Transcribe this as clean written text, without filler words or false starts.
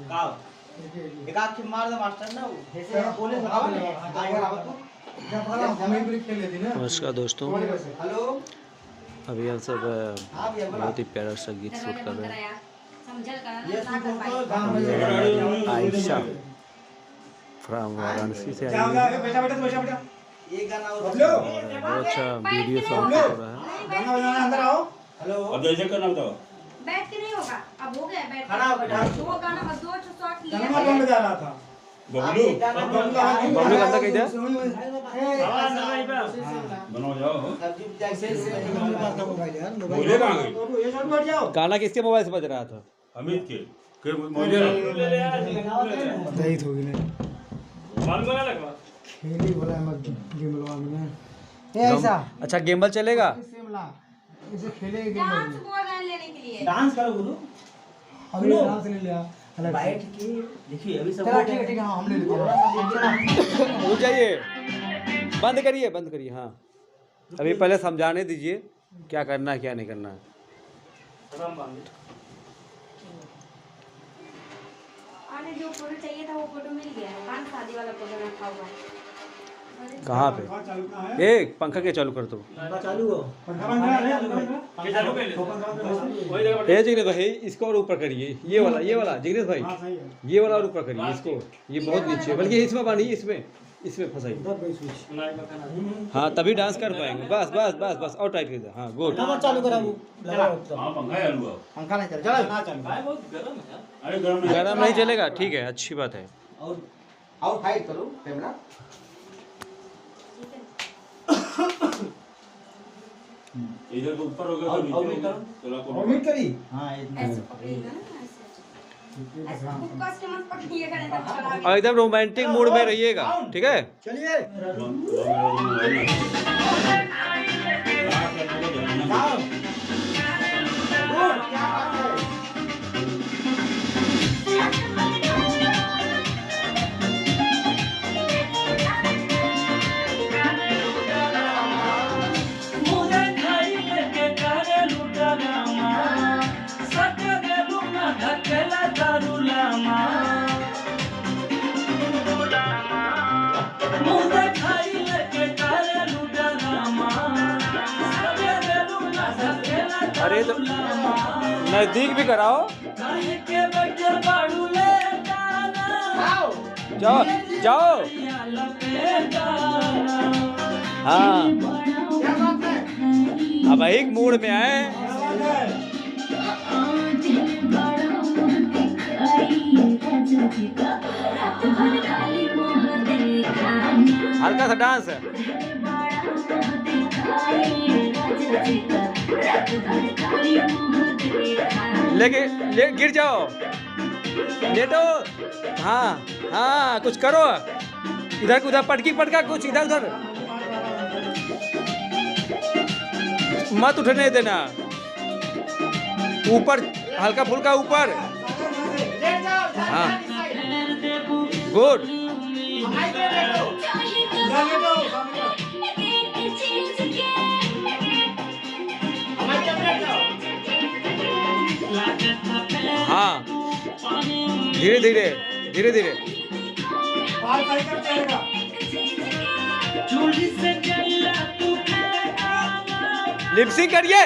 एक आंख मार दो मास्टर ना ऐसे बोले आएगा रावत तो हमें भी खेल लेती ना। नमस्कार दोस्तों, हेलो अभी हम सब बहुत ही प्यारा सा गीत शूट कर रहे हैं। आयशा फ्रॉम वाराणसी से आई है। ये गाना और बहुत अच्छा वीडियो सॉन्ग हो रहा है। अंदर आओ। हेलो अब जैसे करना बताओ। बैठ के नहीं होगा, अब हो गया बैठ खड़ा हो बैठा दो गाना बस 2 शॉट लिया गाना कौन बजा रहा था? बबलू बबलू गंदा कहीं बनाओ जाओ। मोबाइल बोले कहाँ गई? ये सब बैठ जाओ। गाना किसके मोबाइल से बज रहा था? अमित के बोले नहीं थोड़ी नहीं मालूम है लगा खेली बोला मत गेमलवा में ए ऐसा अच्छा गेम्बल चलेगा? शिमला इसे खेलेंगे डांस बोल रहे हैं लेने के लिए। डांस करो गुरु अभी डांस ले लिया बैठ के देखिए अभी सब ठीक है हम ले लेते हैं। रुक जाइए, बंद करिए। हाँ अभी पहले समझाने दीजिए क्या करना है क्या नहीं करना है। आने जो फोटो चाहिए था वो फोटो मिल गया है। पान शादी वाला फोटो रखा हुआ है। कहाँ पे? एक पंखा के चालू कर दो। चालू हो ये जिग्नेश भाई इसको और ऊपर करिए, ये वाला जिग्नेश भाई ये वाला और ऊपर करिए इसको, ये बहुत नीचे, बल्कि इसमें बांधिए, इसमें फंसाइए। हाँ तभी डांस कर पाएंगे। बस और टाइट कर दो। हाँ गुड। चालू करा वो हां पंखा है अलुआ पंखा नहीं चल चलो ना चल भाई बहुत गरम है। अरे गरम गरम नहीं चलेगा, ठीक है, अच्छी बात है। और हाइड करो कैमरा। इधर को ऊपर होगा तो नीचे होगा। चलो उम्मीद करी हां ऐसे पकड़िएगा ना ऐसे कुक्का से मत पकड़िएगा नहीं तो चला और एकदम रोमांटिक मूड में रहिएगा, ठीक है? चलिए अरे तो नजदीक भी कराओ। जाओ हाँ अब एक मूड में आए। हल्का सा डांस है। लेके गिर जाओ, लेटो। हाँ कुछ करो, इधर उधर पटका कुछ इधर उधर मत उठने देना। ऊपर हल्का फुल्का ऊपर। हाँ गुड। हाँ धीरे धीरे लिपसिंग करिए।